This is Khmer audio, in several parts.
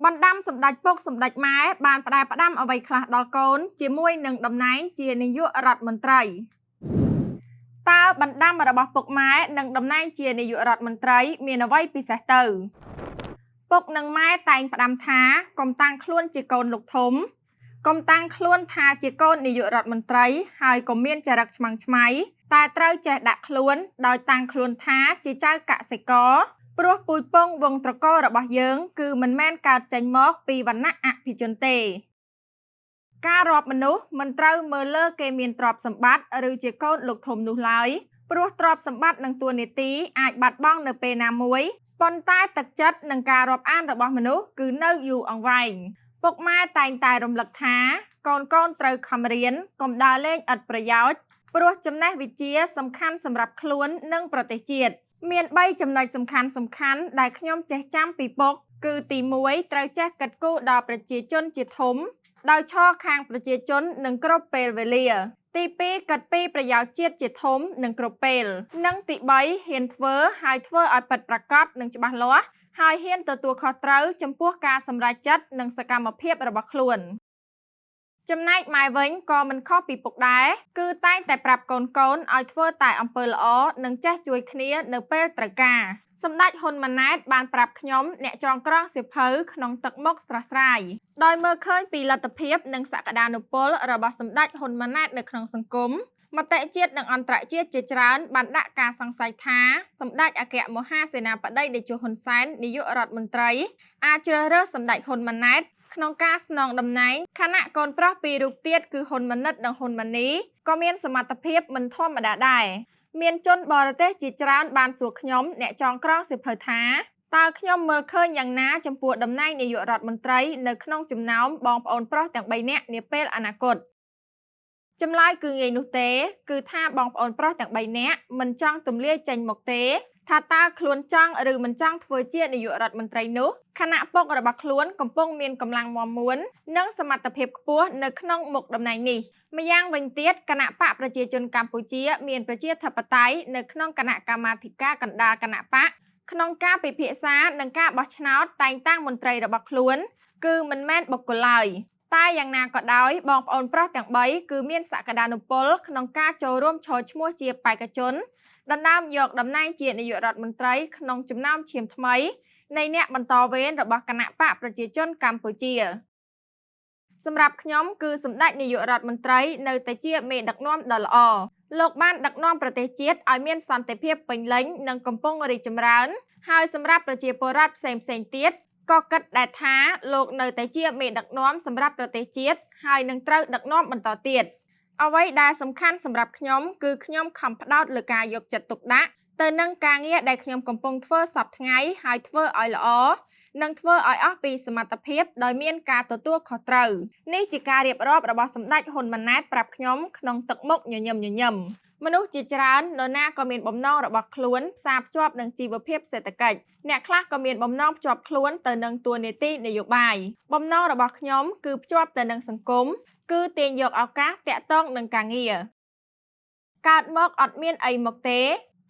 បណ្ដាំសម្ដេចពុកសម្ដេចម៉ែបានផ្ដែផ្ដាំអ្វីខ្លះដល់កូនជាមួយនឹងតំណែងជានាយករដ្ឋមន្ត្រីតើបណ្ដាំរបស់ពុកម៉ែនិងតំណែងជានាយករដ្ឋមន្ត្រីមានអ្វីពិសេសទៅពុកនិងម៉ែតែងផ្ដាំថាកុំតាំងខ្លួនជាកូនលោកធំកុំតាំងខ្លួនថាជាកូននាយករដ្ឋមន្ត្រីហើយកុំមានចរិតឆ្មាំងឆ្មៃតែត្រូវចេះដាក់ខ្លួនដោយតាំងខ្លួនថាជាចៅកសិករព្រោះពូជពងវង្សត្រកូលរបស់យើងគឺមិនមែនកើតចេញមកពីវណ្ណៈអភិជនទេការរាប់មនុស្សមិនត្រូវមើលលើគេមានទ្រព្យសម្បត្តិឬជាកូនលោកធំនោះឡើយព្រោះទ្រព្យសម្បត្តិនិងតួនាទីអាចបាត់បង់នៅពេលណាមួយប៉ុន្តែទឹកចិត្តនិងការរាប់អានរបស់មនុស្សគឺនៅយូរអង្វែងពុកម៉ែតែងតែរំលឹកថាកូនត្រូវខំរៀនកុំដើរលេងឥតប្រយោជន៍ព្រោះចំណេះវិជ្ជាសំខាន់សម្រាប់ខ្លួននិងប្រទេសជាតិមាន3ចំណុចសំខាន់ដែលខ្ញុំចេះចាំពីពុកគឺទី1ត្រូវចេះគិតគូរដល់ប្រជាជនជាធំដោយឈរខាងប្រជាជននិងគ្រប់ពេលវេលាទី2គិតពីប្រយោជន៍ជាតិជាធំនិងគ្រប់ពេលនិងទី3ហ៊ានធ្វើហើយធ្វើឲ្យពិតប្រាកដនិងច្បាស់លាស់ហើយហ៊ានទទួលខុសត្រូវចំពោះការសម្រេចចិត្តនិងសកម្មភាពរបស់ខ្លួនចំណែកម៉ែវិញក៏មិនខុសពីពុកដែរគឺតែងតែប្រាប់កូនឲ្យធ្វើតែអំពើល្អនិងចេះជួយគ្នានៅពេលត្រូវការសម្ដេចហ៊ុនម៉ាណែតបានប្រាប់ខ្ញុំអ្នកចងក្រងសៀវភៅក្នុងទឹកមុខស្រស់ស្រាយដោយមើលឃើញពីលទ្ធភាពនិងសក្តានុពលរបស់សម្ដេចហ៊ុនម៉ាណែតនៅក្នុងសង្គមមតិជាតិនិងអន្តរជាតិជាច្រើនបានដាក់ការសង្ស័យថាសម្ដេចអគ្គមហាសេនាបតីតេជោហ៊ុនសែននាយករដ្ឋមន្ត្រីអាចជ្រើសរើសសម្ដេចហ៊ុនម៉ាណែតក្នុងការស្នងតំណែងខណៈកូនប្រុសពីររូបទៀតគឺហ៊ុនម៉ាណិតនិងហ៊ុនម៉ាណីក៏មានសមត្ថភាពមិនធម្មតាដែរមានជនបរទេសជាច្រើនបានសួរខ្ញុំអ្នកចងក្រងសៀវភៅថាតើខ្ញុំមើលឃើញយ៉ាងណាចំពោះតំណែងនាយករដ្ឋមន្ត្រីនៅក្នុងចំណោមបងប្អូនប្រុសទាំង3នាក់នាពេលអនាគតចម្លើយគឺងាយនោះទេគឺថាបងប្អូនប្រុសទាំង3នាក់មិនចង់ទម្លាយចេញមកទេថាតើខ្លួនចង់ឬមិនចង់ធ្វើជានាយករដ្ឋមន្ត្រីនោះខណៈពុករបស់ខ្លួនកំពុងមានកម្លាំងមាំមួននិងសមត្ថភាពខ្ពស់នៅក្នុងមុខតំណែងនេះម្យ៉ាងវិញទៀតគណៈបកប្រជាជនកម្ពុជាមានប្រជាធិបតេយ្យនៅក្នុងគណៈកម្មាធិការកណ្ដាលគណៈបកក្នុងការពិភាក្សានិងការបោះឆ្នោតតែងតាំងមន្ត្រីរបស់ខ្លួនគឺមិនមែនបុគ្គលឡើយតែយ៉ាងណាក៏ដោយបងប្អូនប្រុសទាំង3គឺមានសក្តានុពលក្នុងការចូលរួមឈរឈ្មោះជាបេក្ខជនដណ្ដើមយកតំណែងជានាយករដ្ឋមន្ត្រីក្នុងចំណោមឈាមថ្មីនៃអ្នកបន្តវេនរបស់គណៈបកប្រជាជនកម្ពុជាសម្រាប់ខ្ញុំគឺសម្ដេចនាយករដ្ឋមន្ត្រីនៅតែជាមេដឹកនាំដ៏ល្អលោកបានដឹកនាំប្រទេសជាតិឲ្យមានសន្តិភាពពេញលេញនិងកំពុងរីកចម្រើនហើយសម្រាប់ប្រជាពលរដ្ឋផ្សេងទៀតក៏គិតដែរថាលោកនៅតែជាមេដឹកនាំសម្រាប់ប្រទេសជាតិហើយនឹងត្រូវដឹកនាំបន្តទៀតអ្វីដែលសំខាន់សម្រាប់ខ្ញុំគឺខ្ញុំខំផ្ដោតលើការយកចិត្តទុកដាក់ទៅនឹងការងារដែលខ្ញុំកំពុងធ្វើសប្តាហ៍ថ្ងៃហើយធ្វើឲ្យល្អនិងធ្វើឲ្យអស់ពីសមត្ថភាពដោយមានការទទួលខុសត្រូវនេះជាការរៀបរាប់របស់សម្ដេចហ៊ុនម៉ាណែតប្រាប់ខ្ញុំក្នុងទឹកមុខញញឹមមនុស្សជាច្រើននរណាក៏មានបំណងរបស់ខ្លួនផ្សារភ្ជាប់នឹងជីវភាពសេដ្ឋកិច្ចអ្នកខ្លះក៏មានបំណងភ្ជាប់ខ្លួនទៅនឹងតួនាទីនយោបាយបំណងរបស់ខ្ញុំគឺភ្ជាប់ទៅនឹងសង្គមគឺទាញយកឱកាសតាក់ទងនឹងការងារកើតមកអត់មានអីមកទេ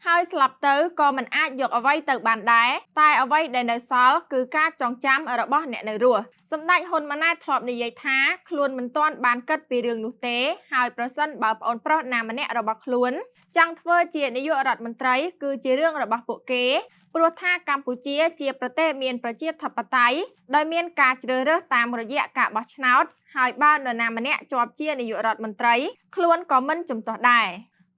ហើយស្លាប់ទៅក៏មិនអាចយកអ្វីទៅបានដែរតែអ្វីដែលនៅសល់គឺការចងចាំរបស់អ្នកនៅរស់សម្ដេចហ៊ុនម៉ាណែតធ្លាប់និយាយថាខ្លួនមិនទាន់បានគិតពីរឿងនោះទេហើយប្រសិនបើប្អូនប្រុសណាម្នាក់របស់ខ្លួនចង់ធ្វើជានាយករដ្ឋមន្ត្រីគឺជារឿងរបស់ពួកគេព្រោះថាកម្ពុជាជាប្រទេសមានប្រជាធិបតេយ្យដោយមានការជ្រើសរើសតាមរយៈការបោះឆ្នោតហើយបើនរណាម្នាក់ជាប់ជានាយករដ្ឋមន្ត្រីខ្លួនក៏មិនជំទាស់ដែរ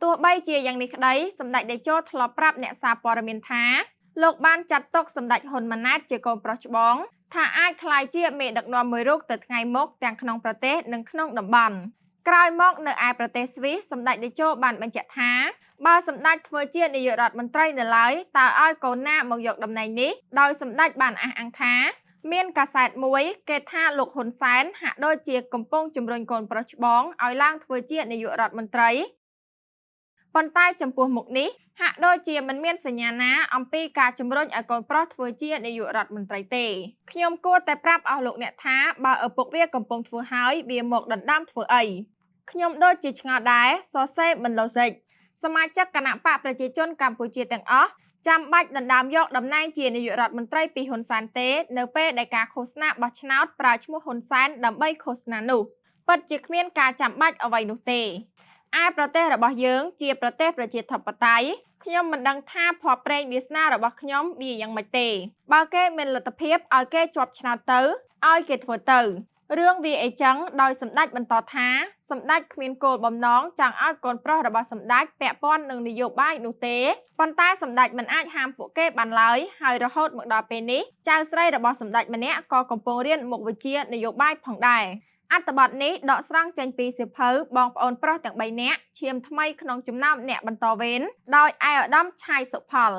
ទោះបីជាយ៉ាងនេះក្តីសម្ដេចតេជោធ្លាប់ប្រាប់អ្នកសារព័ត៌មានថាលោកបានចាត់ទុកសម្ដេចហ៊ុនម៉ាណែតជាកូនប្រុសច្បងថាអាចក្លាយជាមេដឹកនាំមួយរូបទៅថ្ងៃមុខទាំងក្នុងប្រទេសនិងក្នុងតំបន់ក្រោយមកនៅឯប្រទេសស្វីសសម្ដេចតេជោបានបញ្ជាក់ថាបើសម្ដេចធ្វើជានាយករដ្ឋមន្ត្រីនៅឡើយតើឲ្យកូនណាមកយកតំណែងនេះដោយសម្ដេចបានអះអាងថាមានកាសែតមួយគេថាលោកហ៊ុនសែនហាក់ដូចជាកំពុងជំរុញកូនប្រុសច្បងឲ្យឡើងធ្វើជានាយករដ្ឋមន្ត្រីប៉ុន្តែចំពោះមុខនេះហាក់ដូចជាមិនមានសញ្ញាណាអំពីការជំរុញឲ្យកូនប្រុសធ្វើជានាយករដ្ឋមន្ត្រីទេខ្ញុំគួរតែប្រាប់អស់លោកអ្នកថាបើឪពុកវាកំពុងធ្វើហើយវាមកដណ្ដើមធ្វើអីខ្ញុំដូចជាឆ្ងល់ដែរសរសេរមិនឡូហ្សិកសមាជិកគណៈបកប្រជាជនកម្ពុជាទាំងអស់ ចាំបាច់ដណ្ដើមយកតំណែងជានាយករដ្ឋមន្ត្រីពីហ៊ុនសែនទេនៅពេលដែលការឃោសនាបោះឆ្នោតប្រើឈ្មោះហ៊ុនសែនដើម្បីឃោសនានោះពិតជាគ្មានការចាំបាច់អ្វីនោះទេឯប្រទេសរបស់យើងជាប្រទេសប្រជាធិបតេយ្យខ្ញុំមិនដឹងថាភ័ព្វព្រេងវាសនារបស់ខ្ញុំវាយ៉ាងម៉េចទេបើគេមានលទ្ធភាពឲ្យគេជាប់ឆ្នោតទៅឲ្យគេធ្វើទៅរឿងវាអីចឹងដោយសម្ដេចបន្តថាសម្ដេចគ្មានគោលបំណងចង់ឲ្យកូនប្រុសរបស់សម្ដេចពាក់ព័ន្ធនឹងនយោបាយនោះទេប៉ុន្តែសម្ដេចមិនអាចហាមពួកគេបានឡើយហើយរហូតមកដល់ពេលនេះចៅស្រីរបស់សម្ដេចម្នាក់ក៏កំពុងរៀនមុខវិជ្ជានយោបាយផងដែរអត្ថបទនេះដកស្រង់ចេញពីសៀវភៅបងប្អូនប្រុសទាំង3នាក់ឈាមថ្មីក្នុងចំណោមអ្នកបន្តវេនដោយឯកឧត្តមឆៃសុផល